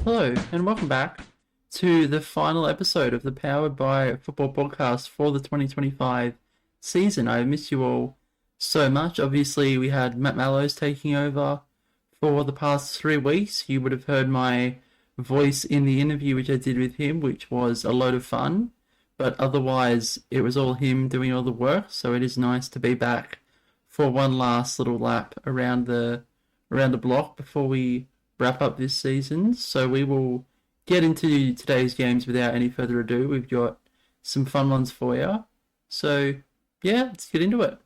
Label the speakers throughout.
Speaker 1: Hello, and welcome back to the final episode of the Powered by Football podcast for the 2025 season. I miss you all so much. Obviously, we had Matt Mallows taking over for the past 3 weeks. You would have heard my voice in the interview which I did with him, which was a load of fun. But otherwise, it was all him doing all the work, so it is nice to be back for one last little lap around the block before we wrap up this season. So we will get into today's games without any further ado. We've got some fun ones for you. So yeah, let's get into it.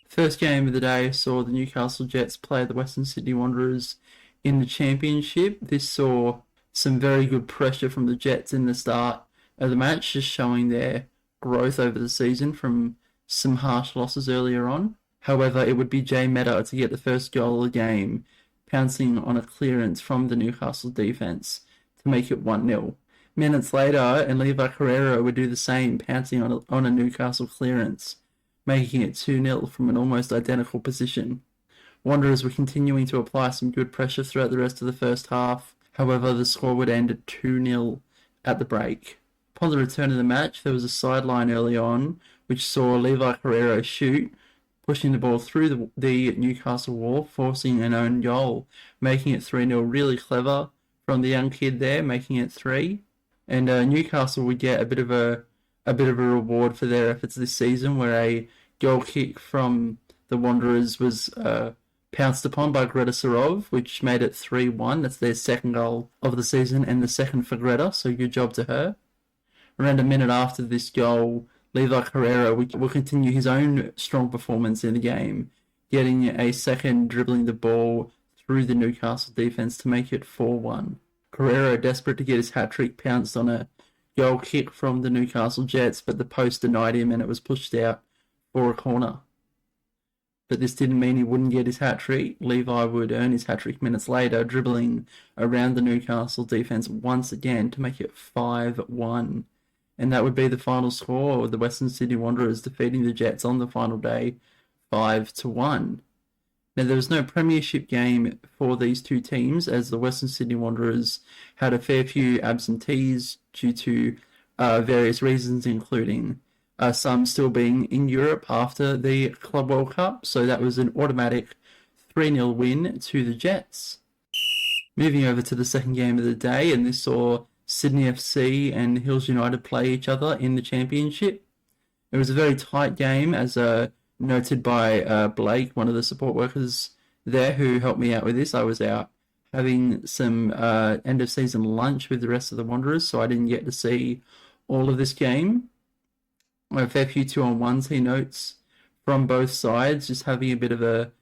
Speaker 1: First game of the day saw the Newcastle Jets play the Western Sydney Wanderers in the championship. This saw some very good pressure from the Jets in the start of the match, just showing their growth over the season from some harsh losses earlier on. However, it would be Jay Meta to get the first goal of the game, pouncing on a clearance from the Newcastle defence to make it 1-0. Minutes later, and Levi Carrera would do the same, pouncing on a Newcastle clearance, making it 2-0 from an almost identical position. Wanderers were continuing to apply some good pressure throughout the rest of the first half. However, the score would end at 2-0 at the break. Upon the return of the match, there was a sideline early on, which saw Levi Carrera shoot, pushing the ball through the Newcastle wall, forcing an own goal, making it 3-0. Really clever from the young kid there, making it 3. And Newcastle would get a bit of a reward for their efforts this season, where a goal kick from the Wanderers was pounced upon by Greta Sarov, which made it 3-1. That's their second goal of the season and the second for Greta, so good job to her. Around a minute after this goal, Levi Carrera will continue his own strong performance in the game, getting a second, dribbling the ball through the Newcastle defence to make it 4-1. Carrera, desperate to get his hat-trick, pounced on a goal kick from the Newcastle Jets, but the post denied him and it was pushed out for a corner. But this didn't mean he wouldn't get his hat-trick. Levi would earn his hat-trick minutes later, dribbling around the Newcastle defence once again to make it 5-1. And that would be the final score of the Western Sydney Wanderers defeating the Jets on the final day, 5-1. Now, there was no premiership game for these two teams, as the Western Sydney Wanderers had a fair few absentees due to various reasons, including some still being in Europe after the Club World Cup. So that was an automatic 3-0 win to the Jets. Moving over to the second game of the day, and this saw Sydney FC and Hills United play each other in the championship. It was a very tight game, as noted by Blake, one of the support workers there who helped me out with this. I was out having some end-of-season lunch with the rest of the Wanderers, so I didn't get to see all of this game. A fair few 2-on-1s, he notes, from both sides, just having a bit of a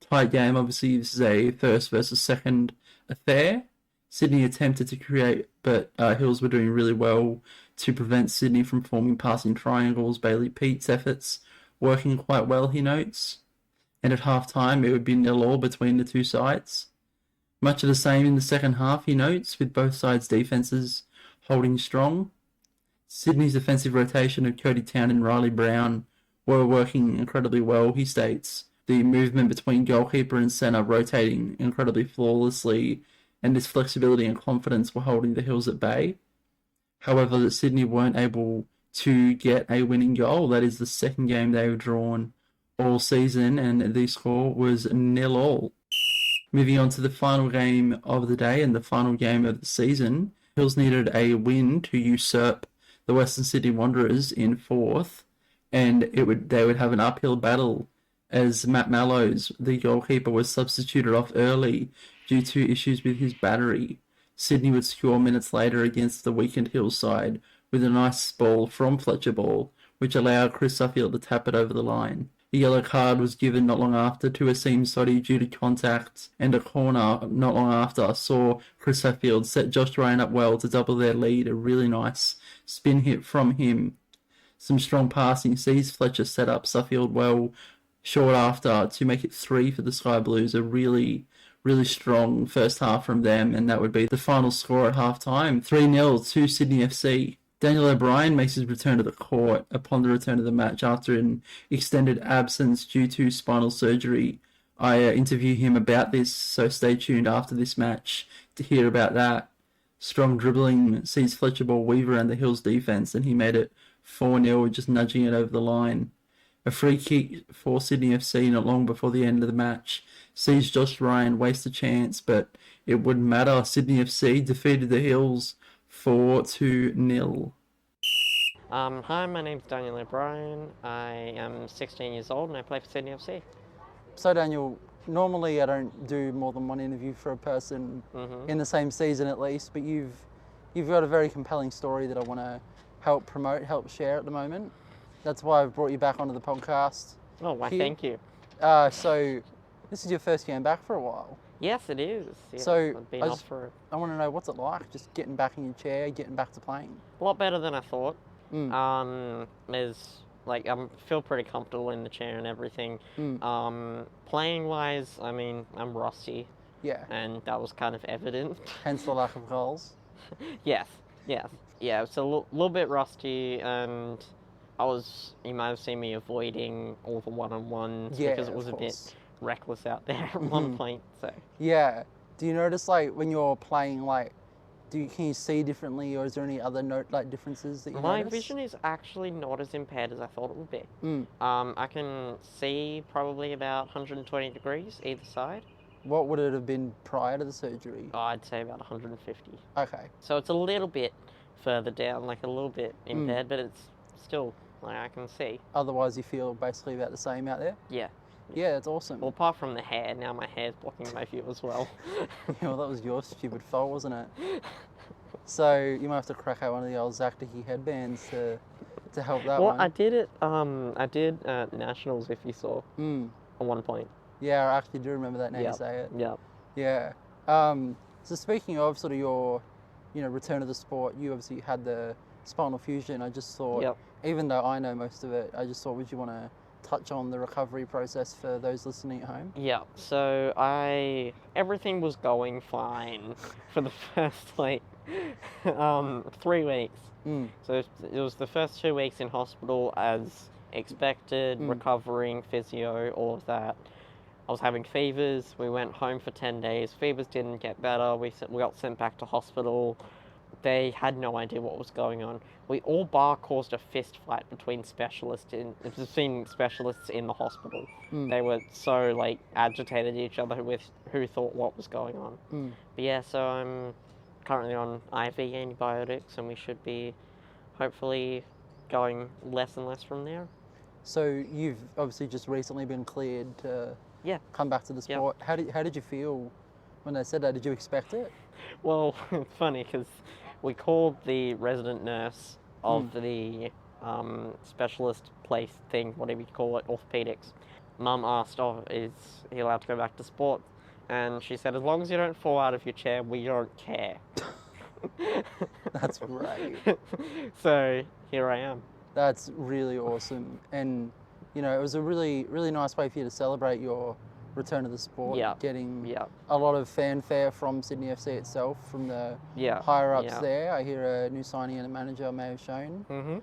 Speaker 1: tight game. Obviously, this is a first versus second affair. Sydney attempted to create, but Hills were doing really well to prevent Sydney from forming passing triangles. Bailey Pete's efforts working quite well, he notes. And at half-time, it would be 0-0 between the two sides. Much of the same in the second half, he notes, with both sides' defences holding strong. Sydney's defensive rotation of Cody Town and Riley Brown were working incredibly well, he states. The movement between goalkeeper and centre rotating incredibly flawlessly, and this flexibility and confidence were holding the Hills at bay. However, the Sydney weren't able to get a winning goal. That is the second game they've drawn all season, and the score was 0-0. Moving on to the final game of the day and the final game of the season, Hills needed a win to usurp the Western Sydney Wanderers in fourth, and they would have an uphill battle as Matt Mallows, the goalkeeper, was substituted off early due to issues with his battery. Sydney would score minutes later against the weakened Hills side with a nice ball from Fletcher Ball, which allowed Chris Suffield to tap it over the line. A yellow card was given not long after to Asim Sodhi due to contact, and a corner not long after saw Chris Suffield set Josh Ryan up well to double their lead. A really nice spin hit from him. Some strong passing sees Fletcher set up Suffield well short after to make it 3 for the Sky Blues. A really strong first half from them, and that would be the final score at half-time. 3-0 to Sydney FC. Daniel O'Brien makes his return to the court upon the return of the match after an extended absence due to spinal surgery. I interview him about this, so stay tuned after this match to hear about that. strong dribbling sees Fletcher ball weave around the Hills defence, and he made it 4-0, just nudging it over the line. A free kick for Sydney FC not long before the end of the match sees Josh Ryan waste a chance, but it wouldn't matter. Sydney FC defeated the Hills 4-0.
Speaker 2: Hi, my name's Daniel O'Brien. I am 16 years old and I play for Sydney FC.
Speaker 1: So Daniel, normally I don't do more than one interview for a person in the same season at least, but you've got a very compelling story that I want to help promote, help share at the moment. That's why I've brought you back onto the podcast.
Speaker 2: Oh, why, thank you.
Speaker 1: So this is your first game back for a while.
Speaker 2: Yes, it is. Yeah,
Speaker 1: so
Speaker 2: I've been off for
Speaker 1: I want to know, what's it like, just getting back in your chair, getting back to playing?
Speaker 2: a lot better than I thought. I feel pretty comfortable in the chair and everything. Playing wise, I mean, I'm rusty.
Speaker 1: Yeah.
Speaker 2: And that was kind of evident.
Speaker 1: Hence the lack of goals.
Speaker 2: Yes. Yeah, it's a little bit rusty, and you might have seen me avoiding all the one-on-ones because it was a bit reckless out there at one point. So.
Speaker 1: Yeah. Do you notice, like, when you're playing, like, can you see differently, or is there any other differences that you notice?
Speaker 2: My vision is actually not as impaired as I thought it would be. I can see probably about 120 degrees either side.
Speaker 1: What would it have been prior to the surgery?
Speaker 2: Oh, I'd say about 150.
Speaker 1: Okay.
Speaker 2: So it's a little bit further down, like a little bit impaired, but it's still, like, I can see.
Speaker 1: Otherwise you feel basically about the same out there?
Speaker 2: Yeah.
Speaker 1: Yeah, that's awesome.
Speaker 2: Well, apart from the hair, now my hair's blocking my view as well.
Speaker 1: Yeah, well, that was your stupid fault, wasn't it? So you might have to crack out one of the old Zachdickie headbands to help that one.
Speaker 2: Well, I did at Nationals, if you saw, at one point.
Speaker 1: Yeah, I actually do remember that now you say it.
Speaker 2: Yeah.
Speaker 1: Yeah. So speaking of sort of your, return to the sport, you obviously had the spinal fusion. I just thought, even though I know most of it, I just thought, would you want to touch on the recovery process for those listening at home?
Speaker 2: Yeah, so everything was going fine for the first 3 weeks. So it was the first 2 weeks in hospital as expected, recovering, physio, all of that. I was having fevers. We went home for 10 days. Fevers didn't get better. We got sent back to hospital. They had no idea what was going on. We all caused a fist fight between specialists in the hospital. They were so agitated each other with who thought what was going on. But yeah, so I'm currently on IV antibiotics, and we should be hopefully going less and less from there.
Speaker 1: So you've obviously just recently been cleared to come back to the sport. How did you feel when they said that? Did you expect it?
Speaker 2: Well, it's funny because we called the resident nurse of the specialist place thing, whatever you call it, orthopedics. Mum asked, is he allowed to go back to sport? And she said, as long as you don't fall out of your chair, we don't care.
Speaker 1: That's great.
Speaker 2: So here I am.
Speaker 1: That's really awesome. And, it was a really, really nice way for you to celebrate your return to the sport, getting a lot of fanfare from Sydney FC itself, from the higher ups there. I hear a new signing and a manager may have shown.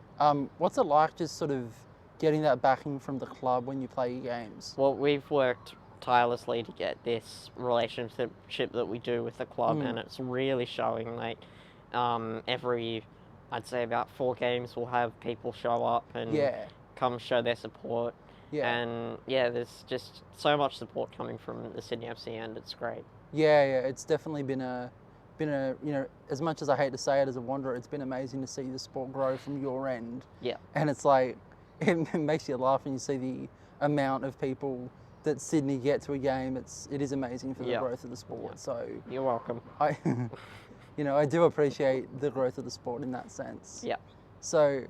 Speaker 1: What's it like just sort of getting that backing from the club when you play your games?
Speaker 2: Well, we've worked tirelessly to get this relationship that we do with the club, and it's really showing. Every, I'd say about 4 games, we'll have people show up and come show their support. And there's just so much support coming from the Sydney FC, and it's great. Yeah,
Speaker 1: it's definitely been a as much as I hate to say it as a Wanderer, it's been amazing to see the sport grow from your end.
Speaker 2: Yeah.
Speaker 1: And it's it makes you laugh when you see the amount of people that Sydney get to a game. It is amazing for the growth of the sport. So
Speaker 2: you're welcome.
Speaker 1: I do appreciate the growth of the sport in that sense.
Speaker 2: Yeah.
Speaker 1: So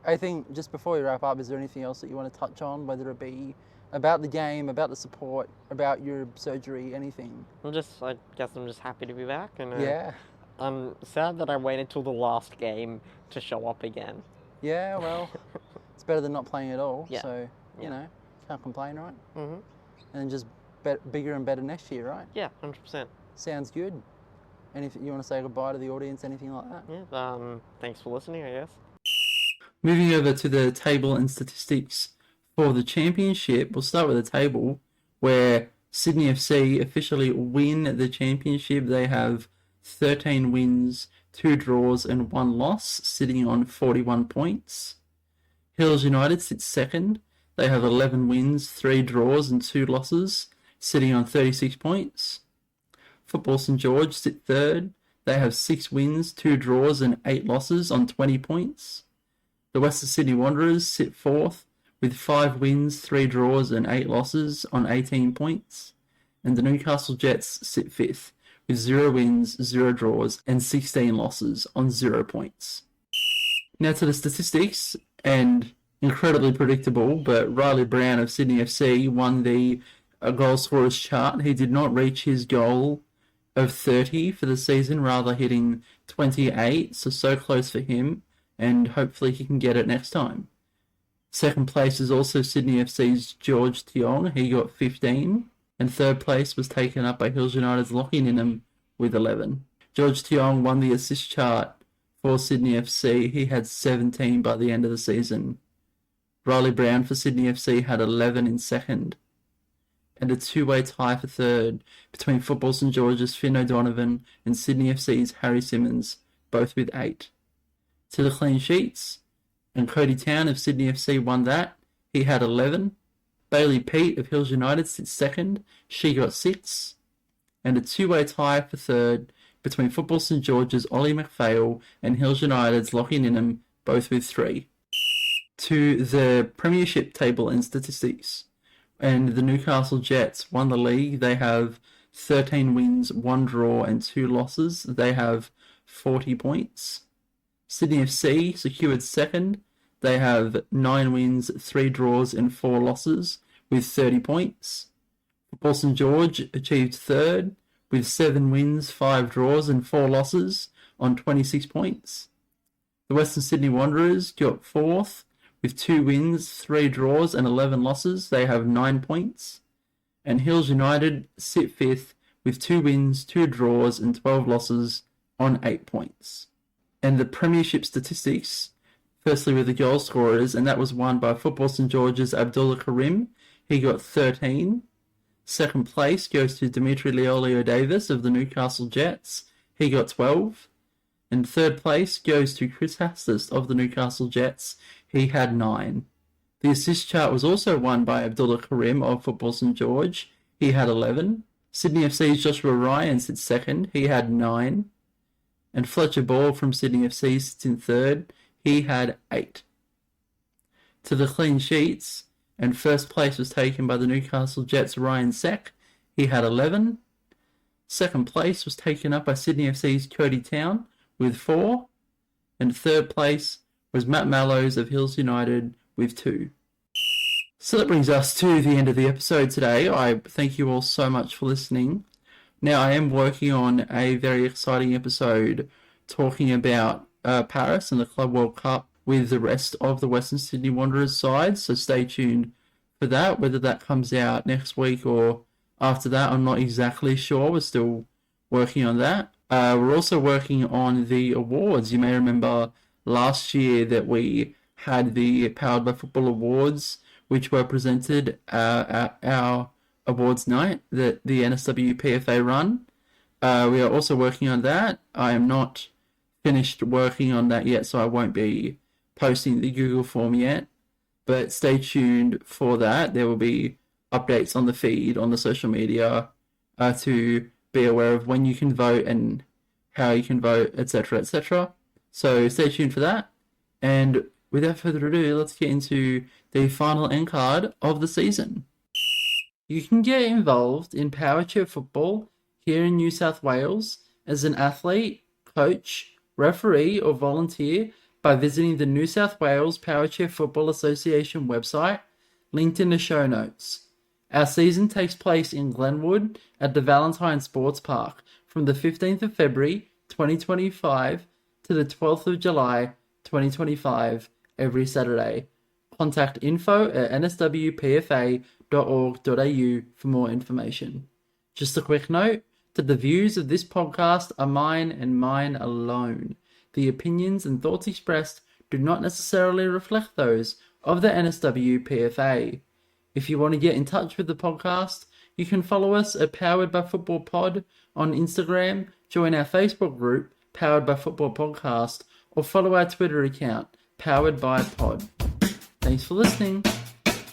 Speaker 1: I think just before we wrap up, is there anything else that you want to touch on, whether it be about the game, about the support, about your surgery, anything?
Speaker 2: I guess I'm just happy to be back, and I'm sad that I waited till the last game to show up again.
Speaker 1: Yeah, well, it's better than not playing at all. Yeah. So can't complain, right? And just bigger and better next year, right?
Speaker 2: Yeah, 100%.
Speaker 1: Sounds good. Anything you want to say goodbye to the audience? Anything like that?
Speaker 2: Yeah. Thanks for listening, I guess.
Speaker 1: Moving over to the table and statistics for the championship, we'll start with the table where Sydney FC officially win the championship. They have 13 wins, 2 draws and 1 loss, sitting on 41 points. Hills United sits second. They have 11 wins, 3 draws and 2 losses, sitting on 36 points. Football St George sit third. They have 6 wins, 2 draws and 8 losses on 20 points. The Western Sydney Wanderers sit fourth with 5 wins, 3 draws and 8 losses on 18 points. And the Newcastle Jets sit fifth with 0 wins, 0 draws and 16 losses on 0 points. Now to the statistics, and incredibly predictable, but Riley Brown of Sydney FC won the goal scorers chart. He did not reach his goal of 30 for the season, rather hitting 28, so close for him, and hopefully he can get it next time. Second place is also Sydney FC's George Tiong. He got 15, and third place was taken up by Hills United's Lachie Ninham with 11. George Tiong won the assist chart for Sydney FC. He had 17 by the end of the season. Riley Brown for Sydney FC had 11 in second, and a two-way tie for third between Football St George's Finn O'Donovan and Sydney FC's Harry Simmons, both with 8. To the clean sheets, and Cody Town of Sydney FC won that. He had 11. Bailey Pete of Hills United sits second. She got 6. And a two-way tie for third between Football St George's Ollie McPhail and Hills United's Lachie Ninham, both with 3. To the Premiership table and statistics, and the Newcastle Jets won the league. They have 13 wins, 1 draw and 2 losses. They have 40 points. Sydney FC secured second. They have 9 wins, 3 draws and 4 losses with 30 points. Football St George achieved third with 7 wins, 5 draws and 4 losses on 26 points. The Western Sydney Wanderers got fourth with 2 wins, 3 draws and 11 losses. They have 9 points. And Hills United sit fifth with 2 wins, 2 draws and 12 losses on 8 points. And the Premiership statistics, firstly with the goal scorers, and that was won by Football St George's Abdullah Karim. He got 13. Second place goes to Dimitri Leolio-Davis of the Newcastle Jets. He got 12. And third place goes to Chris Hastis of the Newcastle Jets. He had 9. The assist chart was also won by Abdullah Karim of Football St George. He had 11. Sydney FC's Joshua Ryan sits second. He had 9. And Fletcher Ball from Sydney FC sits in third. He had 8. To the clean sheets, and first place was taken by the Newcastle Jets' Ryan Seck. He had 11. Second place was taken up by Sydney FC's Cody Town with 4. And third place was Matt Mallows of Hills United with 2. So that brings us to the end of the episode today. I thank you all so much for listening. Now, I am working on a very exciting episode talking about Paris and the Club World Cup with the rest of the Western Sydney Wanderers side, so stay tuned for that. Whether that comes out next week or after that, I'm not exactly sure. We're still working on that. We're also working on the awards. You may remember last year that we had the Powered by Football Awards, which were presented at our awards night that the NSW PFA run. We are also working on that. I am not finished working on that yet, so I won't be posting the Google form yet, but stay tuned for that. There will be updates on the feed, on the social media, to be aware of when you can vote and how you can vote, etc., etc. So stay tuned for that. And without further ado, let's get into the final end card of the season. You can get involved in Power Chair football here in New South Wales as an athlete, coach, referee or volunteer by visiting the New South Wales Power Chair Football Association website, linked in the show notes. Our season takes place in Glenwood at the Valentine Sports Park from the 15th of February 2025 to the 12th of July 2025 every Saturday. Contact info@nswpfa.org.au for more information. Just a quick note that the views of this podcast are mine and mine alone. The opinions and thoughts expressed do not necessarily reflect those of the NSW PFA. If you want to get in touch with the podcast, you can follow us at Powered by Football Pod on Instagram. join our Facebook group, Powered by Football Podcast, or follow our Twitter account, Powered by Pod. Thanks for listening.